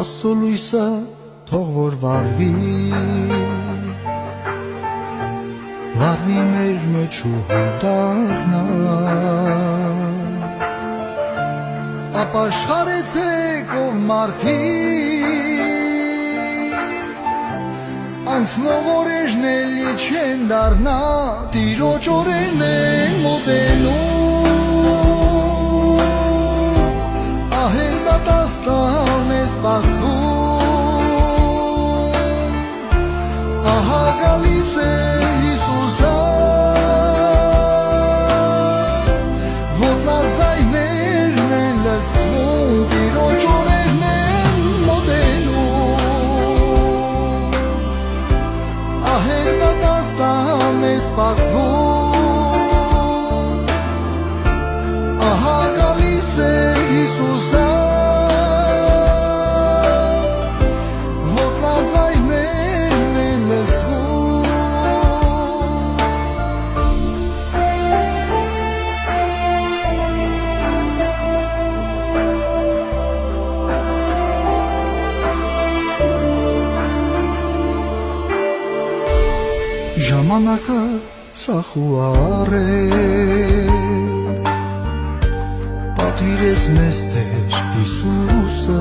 Աստծո լույսը թող որ վառվի մեր մեջ ու հոր դառնա Ապաշխարեցեք ով մարդիկ Անցնող օրերն էլ չեն դառնա Տիրոջ օրերն են մոտենում Ահել դատաստան է սպասվում Ահա գալիս է Հիսուսը Ոտնած ձայներն են լսվում Տիրոջ օրերն են մոտենում Ահեր դատաստան է սպասվում Ահա գալիս է Հիսուսը Ոտնած ձայներն են լսվում Ժամանակը ցախ ու առել Պատվիրեց մեզ Տեր Հիսուսը